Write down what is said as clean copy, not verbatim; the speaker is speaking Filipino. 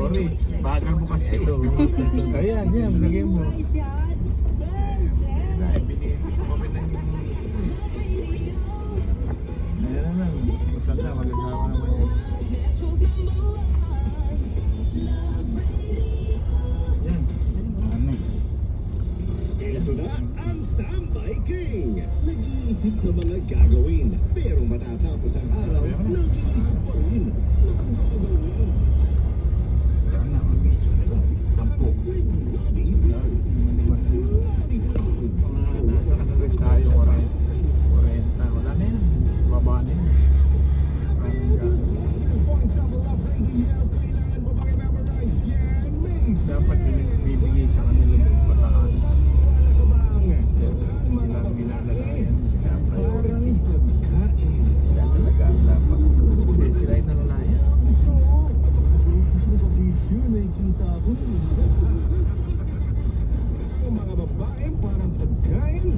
Sorry, bagal mo kasi. Ito. Ayan, yan, lagay mo. Dahil binigay ko kami ng ayan na lang, maganda, mag-asawa naman yan. Yan, ano? Ito na ang Tambay King. Nag-iisip ng mga gagawin, pero matatapos ang araw, nag-iisip pa rin ng gagawin. Yan na, mag-video na lang. 10. Mga nasa kanagag tayo, 40. Wala na yan, baba na yan. Maraming gano'n. Dapat bibigay sa kanila ng pataas. Silang minalalayan, sila priority. Sila talaga ang dapat. Hindi sila yung nalalayan. Mga babae parang pagkain.